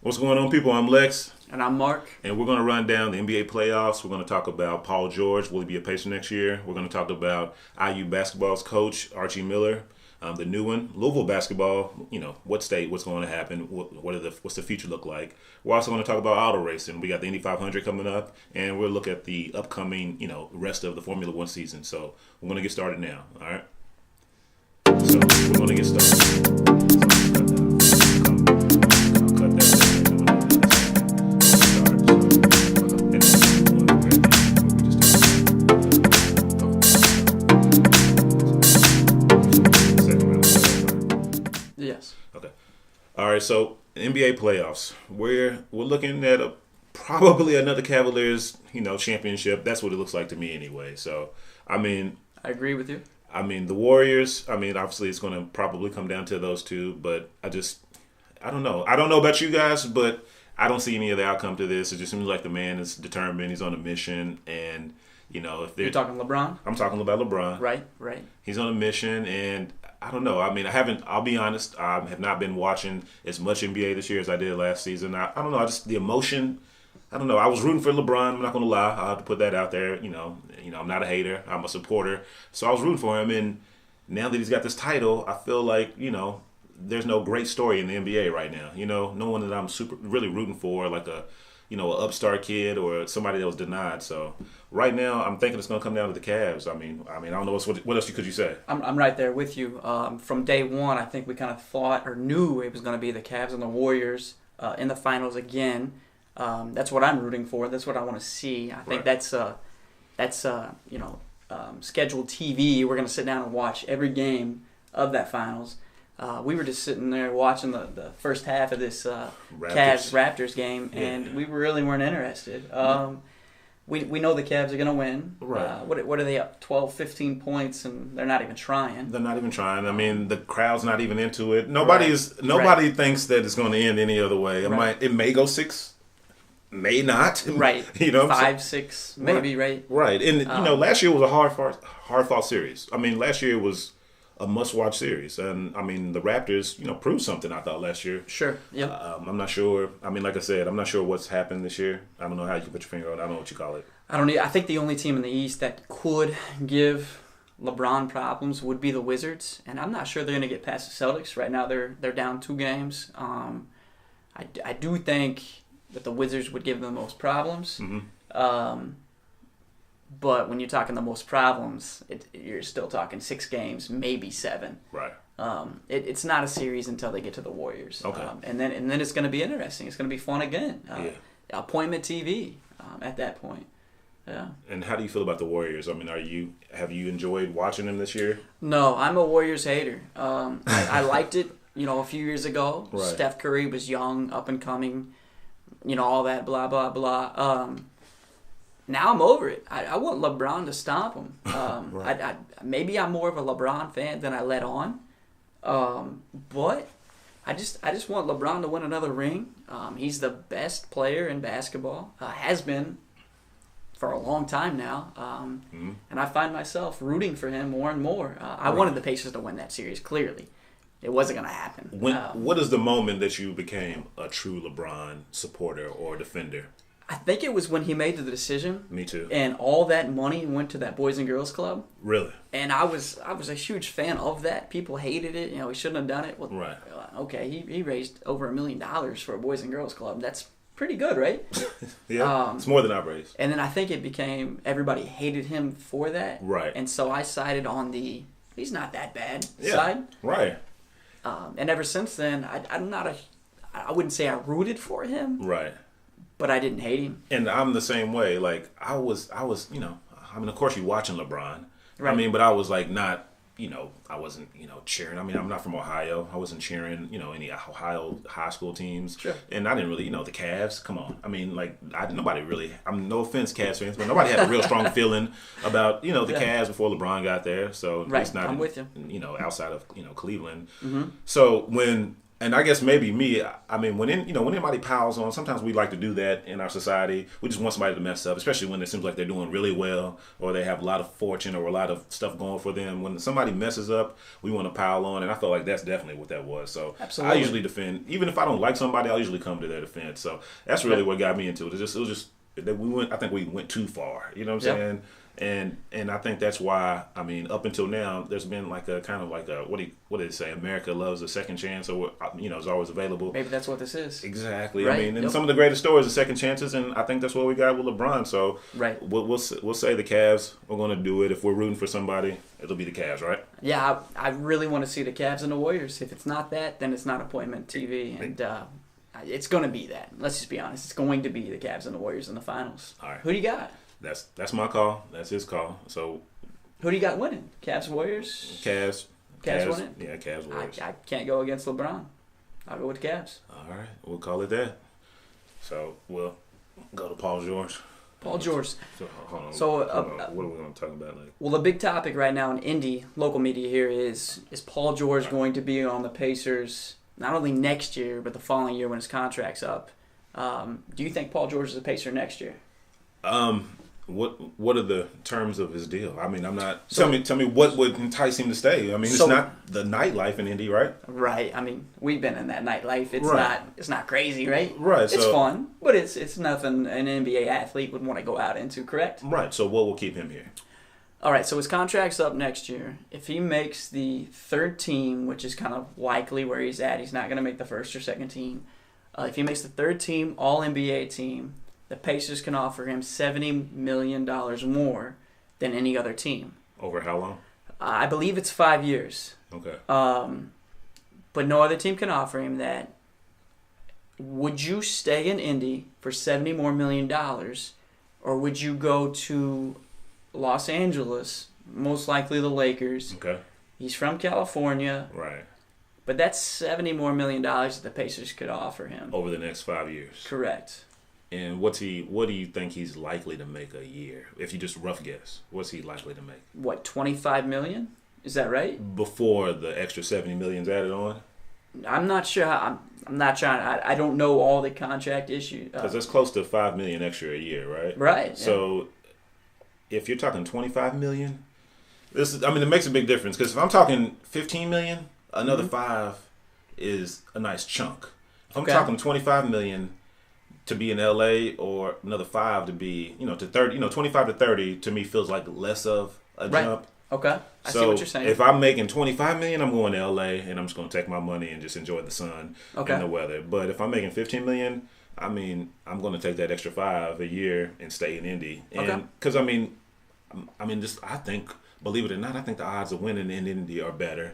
What's going on, people? I'm Lex. And I'm Mark. And we're going to run down the NBA playoffs. We're going to talk about Paul George. Will he be a Pacer next year? We're going to talk about IU basketball's coach, Archie Miller, the new one. Louisville basketball, what state, what's going to happen, what's the future look like. We're also going to talk about auto racing. We got the Indy 500 coming up, and we'll look at the upcoming, rest of the Formula One season. So we're going to get started now, all right? So we're going to get started. All right, so NBA playoffs. We're looking at probably another Cavaliers, championship. That's what it looks like to me anyway. So, I agree with you. The Warriors, obviously it's going to probably come down to those two, but I don't know. I don't know about you guys, but I don't see any of the outcome to this. It just seems like the man is determined. He's on a mission, and if they're... You're talking LeBron? I'm talking about LeBron. Right. He's on a mission, and I don't know. I'll be honest, I have not been watching as much NBA this year as I did last season. I don't know. The emotion, I don't know. I was rooting for LeBron. I'm not going to lie. I'll have to put that out there. I'm not a hater. I'm a supporter. So I was rooting for him, and now that he's got this title, I feel like, there's no great story in the NBA right now. No one that I'm really rooting for, like an upstart kid or somebody that was denied. So right now, I'm thinking it's going to come down to the Cavs. I don't know what else could you say. I'm right there with you. From day one, I think we kind of thought or knew it was going to be the Cavs and the Warriors in the finals again. That's what I'm rooting for. That's what I want to see. I think that's scheduled TV. We're going to sit down and watch every game of that finals. We were just sitting there watching the first half of this Cavs-Raptors game, and we really weren't interested. We know the Cavs are going to win. Right. What are they up? 12, 15 points, and they're not even trying. They're not even trying. The crowd's not even into it. Nobody thinks that it's going to end any other way. It may go 6, may not. Right. 5, 6, maybe. Right. Right. And last year was a hard fought series. Last year was a must-watch series. And, the Raptors, proved something, I thought, last year. Sure, yeah. I'm not sure. Like I said, I'm not sure what's happened this year. I don't know how you can put your finger on it. I don't know what you call it. I think the only team in the East that could give LeBron problems would be the Wizards. And I'm not sure they're going to get past the Celtics. Right now, they're down 2 games. I do think that the Wizards would give them the most problems. Mm-hmm. But when you're talking the most problems, you're still talking 6 games, maybe 7. Right. It's not a series until they get to the Warriors. Okay. And then it's going to be interesting. It's going to be fun again. Appointment TV at that point. Yeah. And how do you feel about the Warriors? Have you enjoyed watching them this year? No, I'm a Warriors hater. I liked it, a few years ago. Right. Steph Curry was young, up and coming, all that blah, blah, blah. Now I'm over it. I want LeBron to stop him. Right. Maybe I'm more of a LeBron fan than I let on. But I just want LeBron to win another ring. He's the best player in basketball. Has been for a long time now. And I find myself rooting for him more and more. I wanted the Pacers to win that series, clearly. It wasn't going to happen. What is the moment that you became a true LeBron supporter or defender? I think it was when he made the decision. Me too. And all that money went to that Boys and Girls Club. Really? And I was a huge fan of that. People hated it. He shouldn't have done it. Well, right. Okay, he raised over $1 million for a Boys and Girls Club. That's pretty good, right? Yeah, it's more than I've raised. And then I think it became everybody hated him for that. Right. And so I sided on the he's not that bad side. Right. And ever since then, I wouldn't say I rooted for him. Right. But I didn't hate him. And I'm the same way. Like, I was, of course you're watching LeBron. Right. But I was like not, I wasn't, cheering. I'm not from Ohio. I wasn't cheering, any Ohio high school teams. Sure. And I didn't really, the Cavs. Come on. Nobody really, no offense, Cavs fans, but nobody had a real strong feeling about, the Cavs before LeBron got there. So right. it's not, I'm with you. Outside of, Cleveland. Mm-hmm. So when And I guess maybe me, I mean, when anybody piles on, sometimes we like to do that in our society. We just want somebody to mess up, especially when it seems like they're doing really well or they have a lot of fortune or a lot of stuff going for them. When somebody messes up, we want to pile on, and I feel like that's definitely what that was. So Absolutely. I usually defend, even if I don't like somebody, I'll usually come to their defense. So that's really what got me into it. It was just that I think we went too far. You know what I'm saying? And I think that's why, I mean, up until now, there's been like a kind of like a, what did it say? America loves a second chance, or, is always available. Maybe that's what this is. Exactly. Right. I mean, and some of the greatest stories are second chances, and I think that's what we got with LeBron. So right. we'll say the Cavs are going to do it. If we're rooting for somebody, it'll be the Cavs, right? Yeah, I really want to see the Cavs and the Warriors. If it's not that, then it's not appointment TV, and it's going to be that. Let's just be honest. It's going to be the Cavs and the Warriors in the finals. All right. Who do you got? That's my call. That's his call. So who do you got winning? Cavs, Warriors? Cavs winning? Yeah, Cavs, Warriors. I can't go against LeBron. I'll go with the Cavs. All right. We'll call it that. So we'll go to Paul George. Paul George. So, hold on. So, what are we going to talk about? Well, the big topic right now in Indy, local media here, is Paul George going to be on the Pacers not only next year, but the following year when his contract's up? Do you think Paul George is a Pacer next year? What are the terms of his deal? I mean, I'm not. Tell me what would entice him to stay. I mean, it's not the nightlife in Indy, right? Right. I mean, we've been in that nightlife. It's not crazy, right? Right. It's fun, but it's nothing an NBA athlete would want to go out into. Correct. Right. So what will keep him here? All right. So his contract's up next year. If he makes the third team, which is kind of likely where he's at, he's not going to make the first or second team. If he makes the third team, All NBA team, the Pacers can offer him $70 million more than any other team. Over how long? I believe it's 5 years. Okay. But no other team can offer him that. Would you stay in Indy for $70 more million, or would you go to Los Angeles, most likely the Lakers? Okay. He's from California. Right. But that's $70 more million that the Pacers could offer him. Over the next 5 years. Correct. And what do you think he's likely to make a year? If you just rough guess, what's he likely to make? What, $25 million? Is that right? Before the extra $70 million's added on? I'm not sure. I'm not trying. I don't know all the contract issues. Because that's close to $5 million extra a year, right? Right. So if you're talking $25 million, it makes a big difference. Because if I'm talking $15 million, another $5 is a nice chunk. If I'm talking $25 million to be in LA, or another $5 to be, to 30, 25 to 30 to me feels like less of a jump. Okay. I see what you're saying. If I'm making $25 million, I'm going to LA and I'm just going to take my money and just enjoy the sun and the weather. But if I'm making $15 million, I'm going to take that extra $5 a year and stay in Indy. And because I think, believe it or not, I think the odds of winning in Indy are better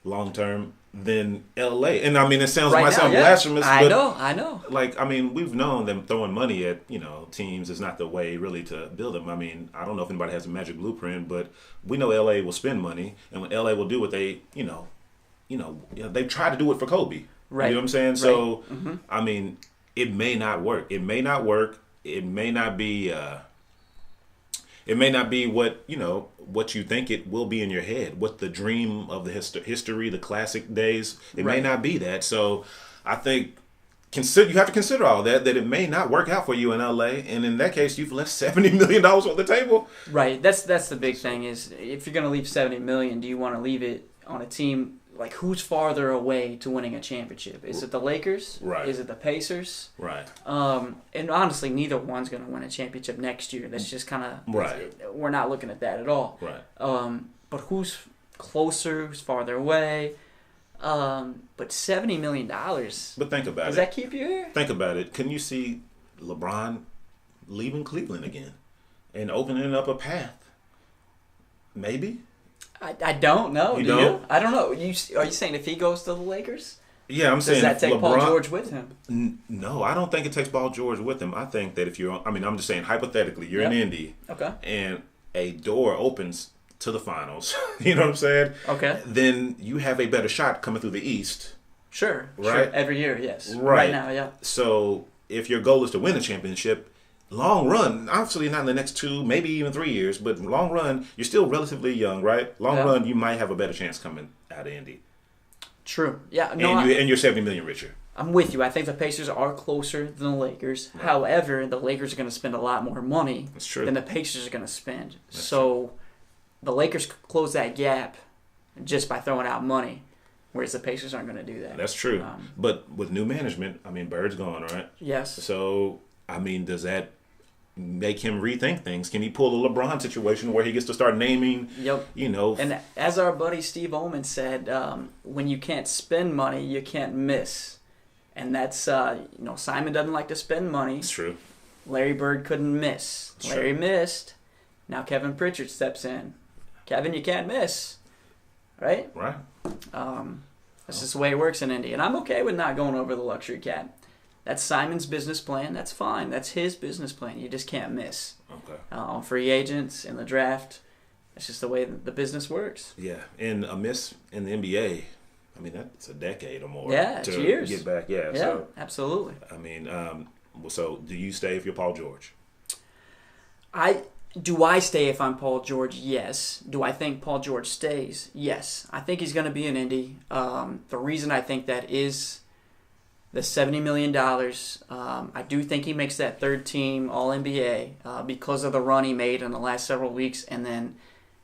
long term than LA. And it sounds blasphemous. I know. We've known them throwing money at, teams is not the way really to build them. I don't know if anybody has a magic blueprint, but we know LA will spend money, and when LA will do what they, they've tried to do it for Kobe. Right. You know what I'm saying? Right. So, it may not work. It may not work. It may not be what you think it will be in your head, what the dream of the history, the classic days. It may not be that. So I think you have to consider all that it may not work out for you in LA. And in that case, you've left $70 million on the table. Right. That's the big thing is, if you're going to leave $70 million, do you want to leave it on a team? Like, who's farther away to winning a championship? Is it the Lakers? Right. Is it the Pacers? Right. And honestly, neither one's going to win a championship next year. That's just kind of we're not looking at that at all. Right. But who's closer? Who's farther away? But $70 million. But think about it. Does that keep you here? Think about it. Can you see LeBron leaving Cleveland again and opening up a path? Maybe. I don't know. You do don't? you? I don't know. Are you saying if he goes to the Lakers? Yeah, I'm saying. Does that take Paul George with him? No, I don't think it takes Paul George with him. I think that if you're, I'm just saying hypothetically, you're in Indy, and a door opens to the finals. You know what I'm saying? Okay. Then you have a better shot coming through the East. Sure. Right. Sure. Every year, yes. Right now, yeah. So if your goal is to win a championship, long run, obviously not in the next 2, maybe even 3 years, but long run, you're still relatively young, right? Long run, you might have a better chance coming out of Indy. True. Yeah. No, And you're $70 million richer. I'm with you. I think the Pacers are closer than the Lakers. Right. However, the Lakers are going to spend a lot more money than the Pacers are going to spend. That's so true. The Lakers close that gap just by throwing out money, whereas the Pacers aren't going to do that. That's true. But with new management, Bird's gone, right? Yes. So, does that make him rethink things? Can he pull a LeBron situation where he gets to start naming, Yep. And as our buddy Steve Oman said, when you can't spend money, you can't miss. And that's, Simon doesn't like to spend money. It's true. Larry Bird couldn't miss. It's Larry true. missed. Now Kevin Pritchard steps in. Kevin, you can't miss. Right? Right. That's just the way it works in Indy. And I'm okay with not going over the luxury cap. That's Simon's business plan. That's fine. That's his business plan. You just can't miss. Okay. On free agents, in the draft. That's just the way the business works. Yeah. And a miss in the NBA, that's a decade or more. Yeah, to it's years. Get back. Yeah. Yeah, So, absolutely. So do you stay if you're Paul George? Do I stay if I'm Paul George? Yes. Do I think Paul George stays? Yes. I think he's going to be in Indy. The reason I think that is the $70 million. I do think he makes that third team All-NBA because of the run he made in the last several weeks, and then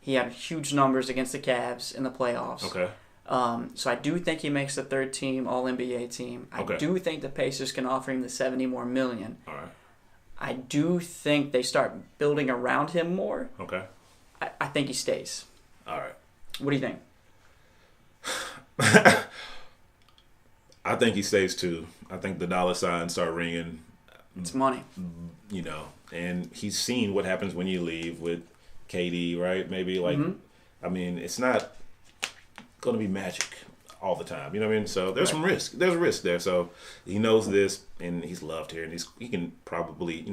he had huge numbers against the Cavs in the playoffs. Okay. So I do think he makes the third team All-NBA team. I do think the Pacers can offer him the $70 more million. All right. I do think they start building around him more. Okay. I think he stays. All right. What do you think? I think he stays too. I think the dollar signs start ringing. It's money. And he's seen what happens when you leave with KD, right? Maybe it's not going to be magic all the time. You know what I mean? So there's some risk. There's a risk there. So he knows this, and he's loved here, and he can probably,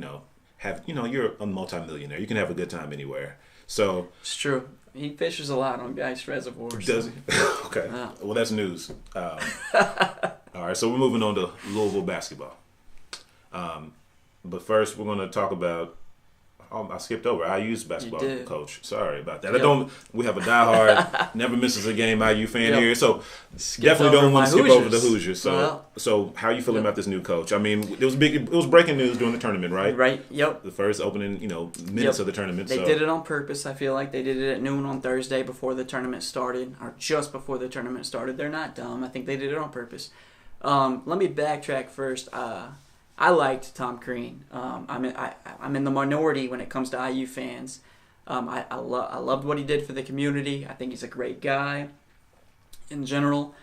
have, you're a multimillionaire. You can have a good time anywhere. So it's true. He fishes a lot on Geist reservoirs. Does he? Okay. Yeah. Well, that's news. All right. So we're moving on to Louisville basketball. But first, we're going to talk about. I skipped over IU's basketball coach. Sorry about that. Yep. We have a diehard, never misses a game IU fan here, so definitely don't want to skip Hoosiers. over the Hoosiers. So how are you feeling about this new coach? It was breaking news during the tournament, right? Right. Yep. The first opening, minutes of the tournament. They did it on purpose. I feel like they did it at noon on Thursday before the tournament started, or just before the tournament started. They're not dumb. I think they did it on purpose. Let me backtrack first. I liked Tom Crean. I'm in the minority when it comes to IU fans. I loved what he did for the community. I think he's a great guy in general.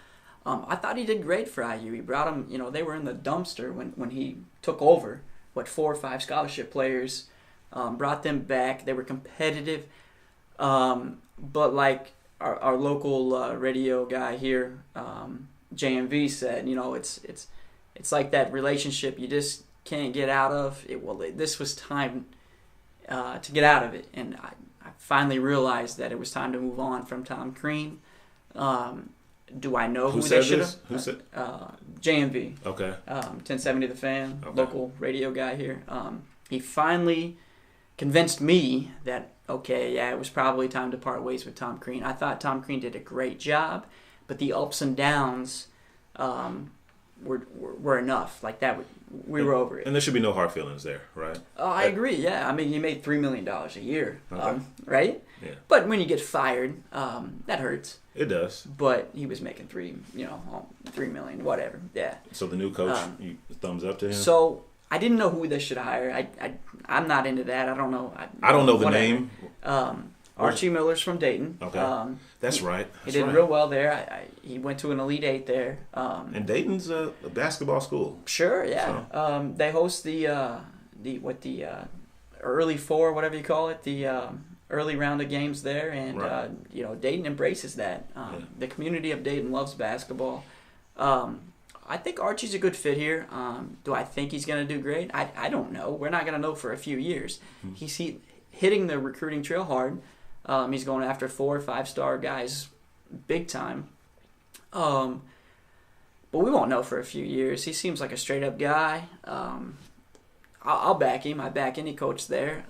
I thought he did great for IU. He brought them, they were in the dumpster when he took over. 4 or 5 scholarship players, brought them back. They were competitive. But like our local radio guy here, JMV said, it's like that relationship you just can't get out of. This was time to get out of it, and I finally realized that it was time to move on from Tom Crean. Do I know who they should have? Who said? JMV. Okay. 1070 The Fan, local radio guy here. He finally convinced me that it was probably time to part ways with Tom Crean. I thought Tom Crean did a great job, but the ups and downs were enough. We were over it. And there should be no hard feelings there, right? I agree, yeah. He made $3 million a year, Okay. right? Yeah. But when you get fired, that hurts. It does. But he was making $3 million, whatever, yeah. So the new coach, you thumbs up to him? So I didn't know who they should hire. I'm not into that. I don't know. I don't know the name. Archie Miller's from Dayton. Okay. That's right. He did real well there. He went to an Elite Eight there. And Dayton's a basketball school. Sure, yeah. So. They host the early four, whatever you call it, the early round of games there, and right. Dayton embraces that. The community of Dayton loves basketball. I think Archie's a good fit here. Do I think he's going to do great? I don't know. We're not going to know for a few years. Mm-hmm. He's hitting the recruiting trail hard. He's going after 4 or 5-star guys big time. But we won't know for a few years. He seems like a straight-up guy. I'll back him. I back any coach there.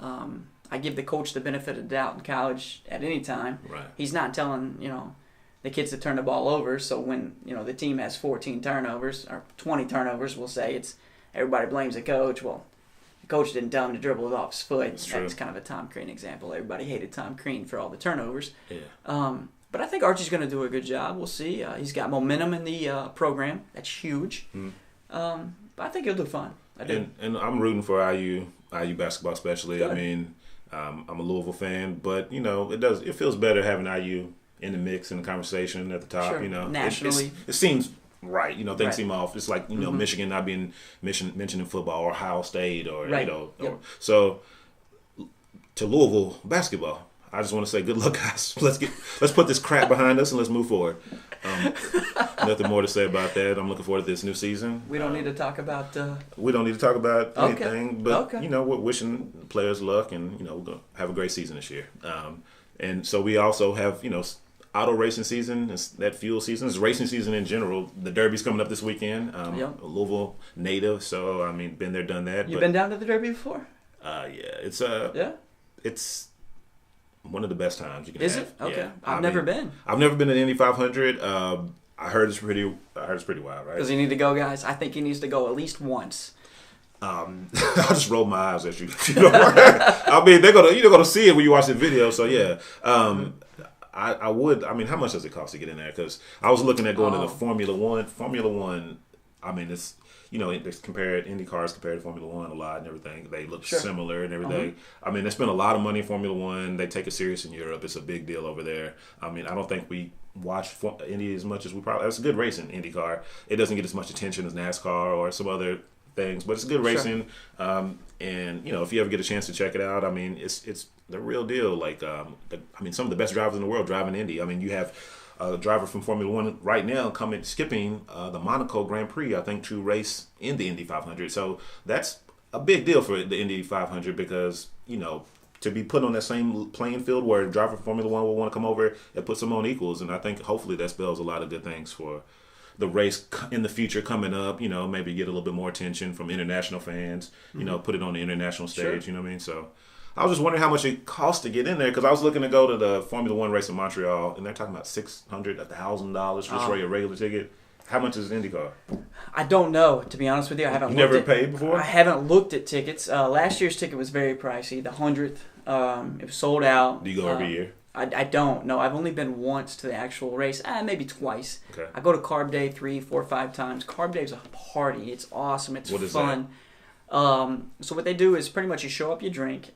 I give the coach the benefit of the doubt in college at any time. Right. He's not telling, the kids that turn the ball over. So when the team has 14 turnovers or 20 turnovers, we'll say everybody blames the coach. Well, the coach didn't tell him to dribble it off his foot. That's kind of a Tom Crean example. Everybody hated Tom Crean for all the turnovers. Yeah. But I think Archie's going to do a good job. We'll see. He's got momentum in the program. That's huge. But I think he'll do fine. And I'm rooting for IU basketball especially. Good. I mean, I'm a Louisville fan, but it feels better having IU in the mix, in the conversation at the top. Sure. Nationally, it seems right. Things right. seem off. It's like Michigan not being mentioned in football, or Ohio State, or right. So to Louisville basketball, I just want to say good luck, guys. Let's put this crap behind us and let's move forward. Nothing more to say about that. I'm looking forward to this new season. We don't need to talk about. We don't need to talk about anything, but okay. We're wishing players luck, and we're gonna have a great season this year. And so we also have auto racing season. It's that fuel season. It's racing season in general. The Derby's coming up this weekend. A Louisville native, so I mean, been there, done that. You've been down to the Derby before? Yeah, it's one of the best times you can have. Is it? Okay. Yeah. I've never been. I've never been to the Indy 500. I heard it's pretty wild, right? Does he need to go, guys? I think he needs to go at least once. I'll just roll my eyes at you. I mean, they're gonna see it when you watch the video. So yeah, I would. I mean, how much does it cost to get in there? Because I was looking at going to the Formula One. Formula One. I mean, it's it's compared Indy cars compared to Formula One a lot and everything. They look similar and everything. I mean, they spend a lot of money in Formula One. They take it serious in Europe. It's a big deal over there. I mean, I don't think we watch Indy as much as we probably. It's a good racing Indy car. It doesn't get as much attention as NASCAR or some other things, but it's good racing. And if you ever get a chance to check it out, I mean, it's the real deal. Like, some of the best drivers in the world driving Indy. I mean, you have a driver from Formula One right now skipping the Monaco Grand Prix, I think, to race in the Indy 500. So that's a big deal for the Indy 500 because to be put on that same playing field where a driver from Formula One will want to come over, it puts them on equals, and I think hopefully that spells a lot of good things for the race in the future coming up. Maybe get a little bit more attention from international fans. Put it on the international stage. Sure. You know what I mean? So I was just wondering how much it costs to get in there because I was looking to go to the Formula One race in Montreal, and they're talking about $600, $1,000 just for your regular ticket. How much is IndyCar? I don't know, to be honest with you. I haven't. You never paid before? I haven't looked at tickets. Last year's ticket was very pricey. The 100th, it was sold out. Do you go every year? I don't. No, I've only been once to the actual race. maybe twice. Okay. I go to Carb Day 3, 4, 5 times. Carb Day is a party. It's awesome. It's what is fun. So what they do is pretty much you show up, you drink.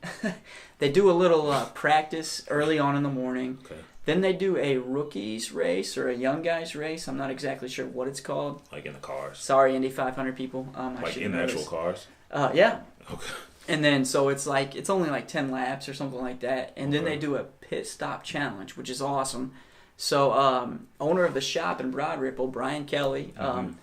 They do a little practice early on in the morning. Okay. Then they do a rookies race or a young guys race. I'm not exactly sure what it's called. Like in the cars? Sorry, Indy 500 people. Like in the actual cars? Yeah. Okay. And then so it's only like 10 laps or something like that. And then they do a pit stop challenge, which is awesome. So owner of the shop in Broad Ripple, Brian Kelly,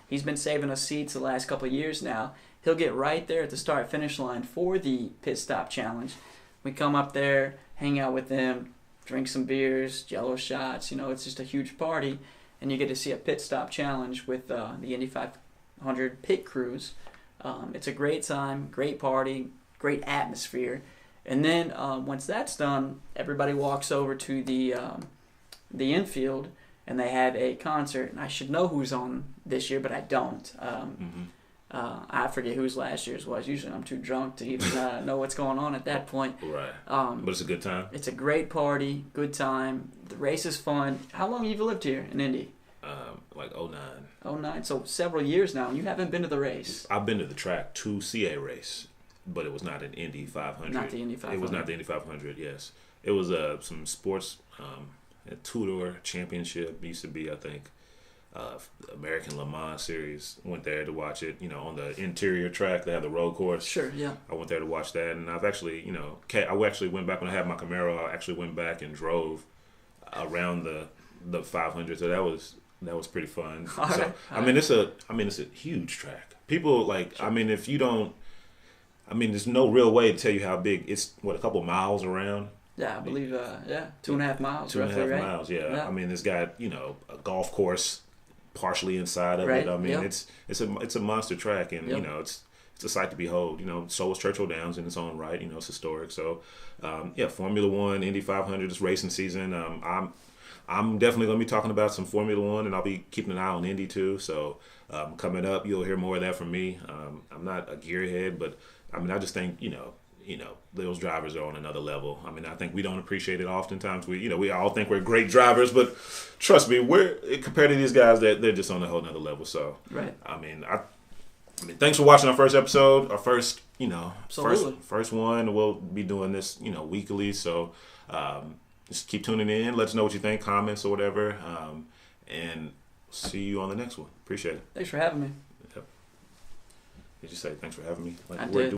he's been saving us seats the last couple of years now. He'll get right there at the start-finish line for the pit stop challenge. We come up there, hang out with them, drink some beers, Jello shots. It's just a huge party, and you get to see a pit stop challenge with the Indy 500 pit crews. It's a great time, great party, great atmosphere. And then once that's done, everybody walks over to the infield, and they have a concert. And I should know who's on this year, but I don't. I forget whose last year's was. Usually I'm too drunk to even know what's going on at that point. Right. But it's a good time. It's a great party, good time. The race is fun. How long have you lived here in Indy? Like 09. 09, so several years now. You haven't been to the race. I've been to the track to see a race, but it was not an Indy 500. Not the Indy 500. It was not the Indy 500, yes. It was some sports, a Tudor championship. Used to be, I think, American Le Mans series. Went there to watch it, on the interior track. They have the road course. Sure, yeah. I went there to watch that, and I've actually, I actually went back when I had my Camaro. I actually went back and drove around the 500. So that was pretty fun. It's a huge track. People if you don't, there's no real way to tell you how big. It's a couple miles around. Yeah, I believe 2.5 miles. 2.5 right? miles. Yeah. It's got a golf course partially inside of right. it. It's a monster track, and it's a sight to behold. So is Churchill Downs in its own right. It's historic. So Formula One, Indy 500 is racing season. I'm definitely going to be talking about some Formula One, and I'll be keeping an eye on Indy too. So coming up, you'll hear more of that from me. I'm not a gearhead, but I mean, I just think those drivers are on another level. I mean, I think we don't appreciate it oftentimes. We all think we're great drivers, but trust me, we're compared to these guys, that they're just on a whole nother level. So right. I mean, thanks for watching our first episode, our first first one. We'll be doing this weekly. So just keep tuning in. Let us know what you think, comments or whatever, and see you on the next one. Appreciate it. Thanks for having me. Yep. Did you say thanks for having me? I did.